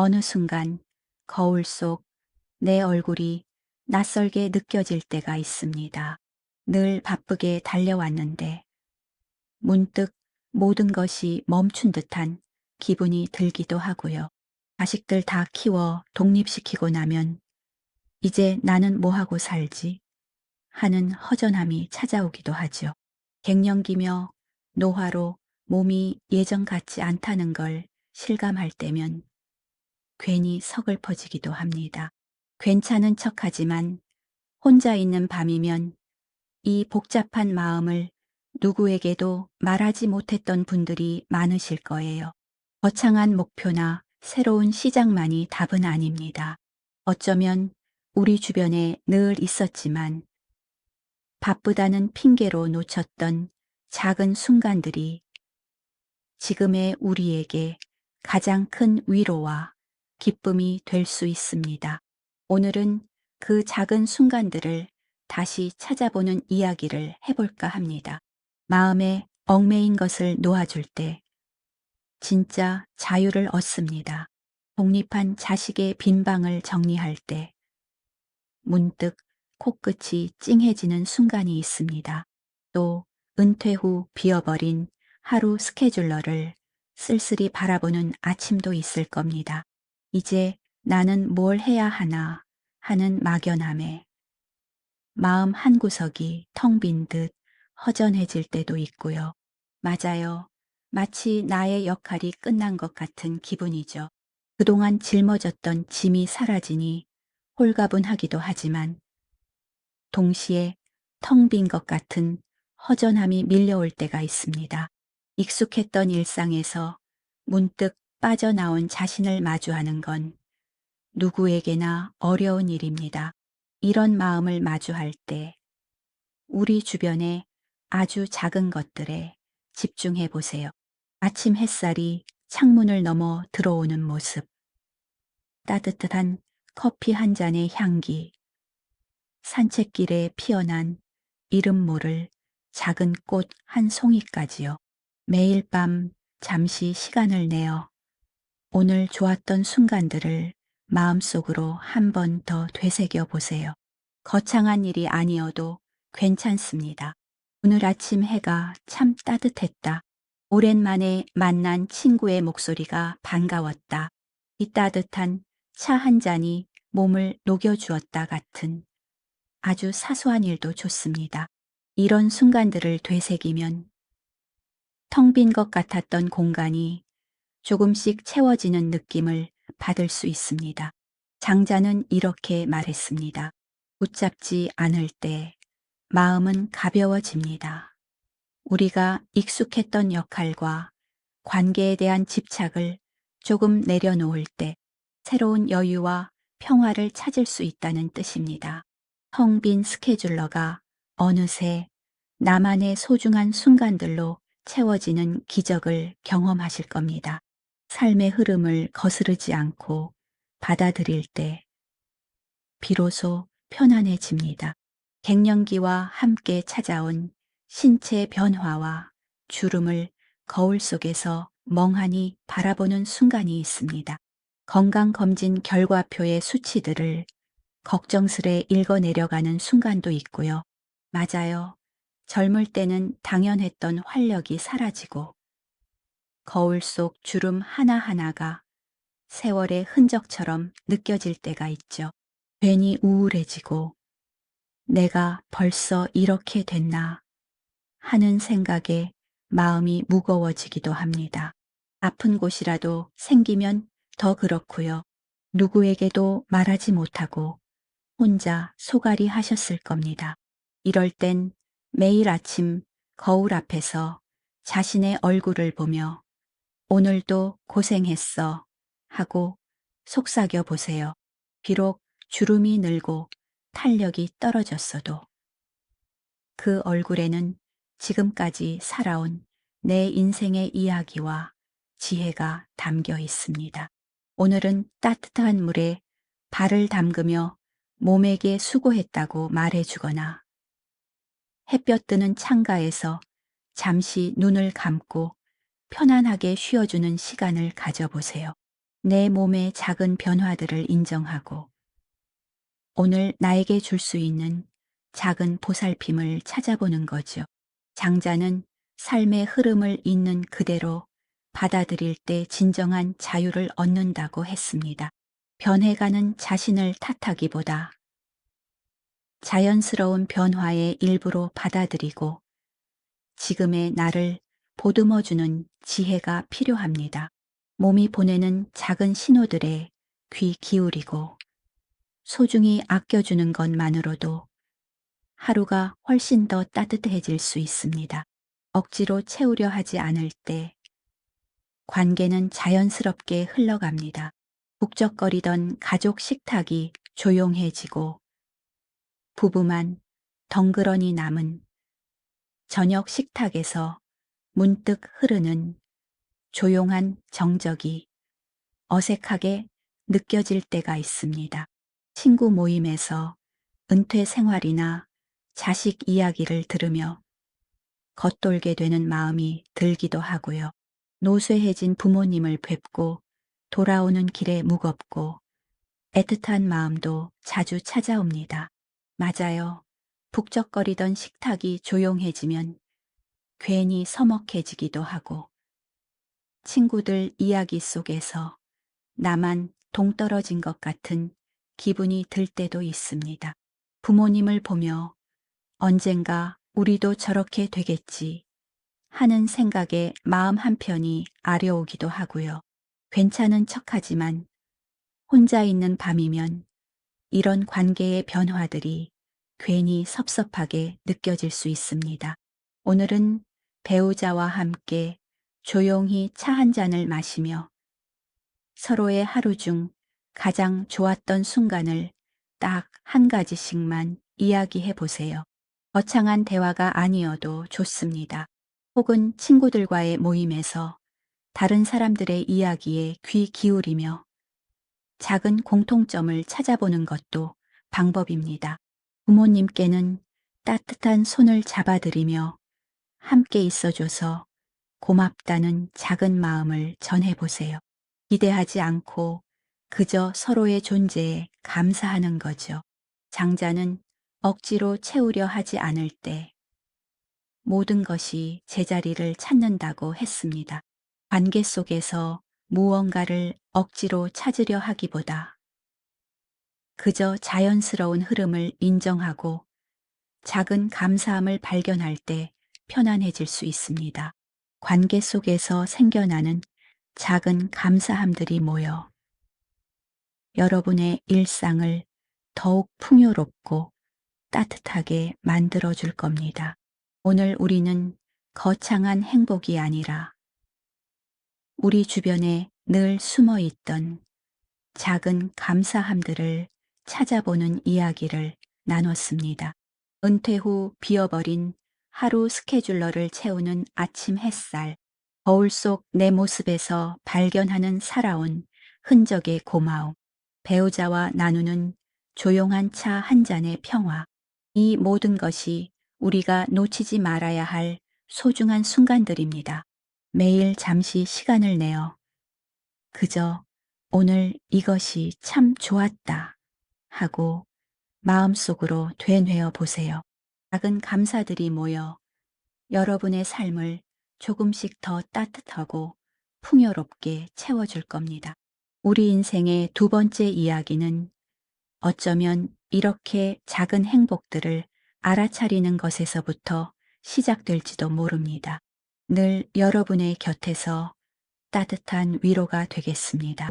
어느 순간 거울 속 내 얼굴이 낯설게 느껴질 때가 있습니다. 늘 바쁘게 달려왔는데 문득 모든 것이 멈춘 듯한 기분이 들기도 하고요. 자식들 다 키워 독립시키고 나면 이제 나는 뭐하고 살지? 하는 허전함이 찾아오기도 하죠. 갱년기며 노화로 몸이 예전 같지 않다는 걸 실감할 때면 괜히 서글퍼지기도 합니다. 괜찮은 척하지만 혼자 있는 밤이면 이 복잡한 마음을 누구에게도 말하지 못했던 분들이 많으실 거예요. 거창한 목표나 새로운 시작만이 답은 아닙니다. 어쩌면 우리 주변에 늘 있었지만 바쁘다는 핑계로 놓쳤던 작은 순간들이 지금의 우리에게 가장 큰 위로와 기쁨이 될 수 있습니다. 오늘은 그 작은 순간들을 다시 찾아보는 이야기를 해볼까 합니다. 마음에 얽매인 것을 놓아줄 때 진짜 자유를 얻습니다. 독립한 자식의 빈방을 정리할 때 문득 코끝이 찡해지는 순간이 있습니다. 또 은퇴 후 비어버린 하루 스케줄러를 쓸쓸히 바라보는 아침도 있을 겁니다. 이제 나는 뭘 해야 하나 하는 막연함에 마음 한구석이 텅 빈 듯 허전해질 때도 있고요. 맞아요. 마치 나의 역할이 끝난 것 같은 기분이죠. 그동안 짊어졌던 짐이 사라지니 홀가분하기도 하지만 동시에 텅 빈 것 같은 허전함이 밀려올 때가 있습니다. 익숙했던 일상에서 문득 빠져나온 자신을 마주하는 건 누구에게나 어려운 일입니다. 이런 마음을 마주할 때 우리 주변의 아주 작은 것들에 집중해 보세요. 아침 햇살이 창문을 넘어 들어오는 모습, 따뜻한 커피 한 잔의 향기, 산책길에 피어난 이름 모를 작은 꽃 한 송이까지요. 매일 밤 잠시 시간을 내어 오늘 좋았던 순간들을 마음속으로 한 번 더 되새겨 보세요. 거창한 일이 아니어도 괜찮습니다. 오늘 아침 해가 참 따뜻했다. 오랜만에 만난 친구의 목소리가 반가웠다. 이 따뜻한 차 한 잔이 몸을 녹여주었다 같은 아주 사소한 일도 좋습니다. 이런 순간들을 되새기면 텅 빈 것 같았던 공간이 조금씩 채워지는 느낌을 받을 수 있습니다. 장자는 이렇게 말했습니다. 붙잡지 않을 때 마음은 가벼워집니다. 우리가 익숙했던 역할과 관계에 대한 집착을 조금 내려놓을 때 새로운 여유와 평화를 찾을 수 있다는 뜻입니다. 텅 빈 스케줄러가 어느새 나만의 소중한 순간들로 채워지는 기적을 경험하실 겁니다. 삶의 흐름을 거스르지 않고 받아들일 때 비로소 편안해집니다. 갱년기와 함께 찾아온 신체 변화와 주름을 거울 속에서 멍하니 바라보는 순간이 있습니다. 건강검진 결과표의 수치들을 걱정스레 읽어 내려가는 순간도 있고요. 맞아요. 젊을 때는 당연했던 활력이 사라지고 거울 속 주름 하나하나가 세월의 흔적처럼 느껴질 때가 있죠. 괜히 우울해지고 내가 벌써 이렇게 됐나 하는 생각에 마음이 무거워지기도 합니다. 아픈 곳이라도 생기면 더 그렇고요. 누구에게도 말하지 못하고 혼자 소갈이 하셨을 겁니다. 이럴 땐 매일 아침 거울 앞에서 자신의 얼굴을 보며 오늘도 고생했어 하고 속삭여 보세요. 비록 주름이 늘고 탄력이 떨어졌어도 그 얼굴에는 지금까지 살아온 내 인생의 이야기와 지혜가 담겨 있습니다. 오늘은 따뜻한 물에 발을 담그며 몸에게 수고했다고 말해주거나 햇볕 드는 창가에서 잠시 눈을 감고 편안하게 쉬어주는 시간을 가져보세요. 내 몸의 작은 변화들을 인정하고 오늘 나에게 줄 수 있는 작은 보살핌을 찾아보는 거죠. 장자는 삶의 흐름을 있는 그대로 받아들일 때 진정한 자유를 얻는다고 했습니다. 변해가는 자신을 탓하기보다 자연스러운 변화의 일부로 받아들이고 지금의 나를 보듬어주는 지혜가 필요합니다. 몸이 보내는 작은 신호들에 귀 기울이고 소중히 아껴주는 것만으로도 하루가 훨씬 더 따뜻해질 수 있습니다. 억지로 채우려 하지 않을 때 관계는 자연스럽게 흘러갑니다. 북적거리던 가족 식탁이 조용해지고 부부만 덩그러니 남은 저녁 식탁에서 문득 흐르는 조용한 정적이 어색하게 느껴질 때가 있습니다. 친구 모임에서 은퇴 생활이나 자식 이야기를 들으며 겉돌게 되는 마음이 들기도 하고요. 노쇠해진 부모님을 뵙고 돌아오는 길에 무겁고 애틋한 마음도 자주 찾아옵니다. 맞아요. 북적거리던 식탁이 조용해지면 괜히 서먹해지기도 하고 친구들 이야기 속에서 나만 동떨어진 것 같은 기분이 들 때도 있습니다. 부모님을 보며 언젠가 우리도 저렇게 되겠지 하는 생각에 마음 한편이 아려오기도 하고요. 괜찮은 척하지만 혼자 있는 밤이면 이런 관계의 변화들이 괜히 섭섭하게 느껴질 수 있습니다. 오늘은 배우자와 함께 조용히 차 한 잔을 마시며 서로의 하루 중 가장 좋았던 순간을 딱 한 가지씩만 이야기해 보세요. 거창한 대화가 아니어도 좋습니다. 혹은 친구들과의 모임에서 다른 사람들의 이야기에 귀 기울이며 작은 공통점을 찾아보는 것도 방법입니다. 부모님께는 따뜻한 손을 잡아드리며 함께 있어줘서 고맙다는 작은 마음을 전해보세요. 기대하지 않고 그저 서로의 존재에 감사하는 거죠. 장자는 억지로 채우려 하지 않을 때 모든 것이 제자리를 찾는다고 했습니다. 관계 속에서 무언가를 억지로 찾으려 하기보다 그저 자연스러운 흐름을 인정하고 작은 감사함을 발견할 때 편안해질 수 있습니다. 관계 속에서 생겨나는 작은 감사함들이 모여 여러분의 일상을 더욱 풍요롭고 따뜻하게 만들어 줄 겁니다. 오늘 우리는 거창한 행복이 아니라 우리 주변에 늘 숨어 있던 작은 감사함들을 찾아보는 이야기를 나눴습니다. 은퇴 후 비어버린 하루 스케줄러를 채우는 아침 햇살, 거울 속 내 모습에서 발견하는 살아온 흔적의 고마움, 배우자와 나누는 조용한 차 한 잔의 평화, 이 모든 것이 우리가 놓치지 말아야 할 소중한 순간들입니다. 매일 잠시 시간을 내어 그저 오늘 이것이 참 좋았다 하고 마음속으로 되뇌어 보세요. 작은 감사들이 모여 여러분의 삶을 조금씩 더 따뜻하고 풍요롭게 채워줄 겁니다. 우리 인생의 두 번째 이야기는 어쩌면 이렇게 작은 행복들을 알아차리는 것에서부터 시작될지도 모릅니다. 늘 여러분의 곁에서 따뜻한 위로가 되겠습니다.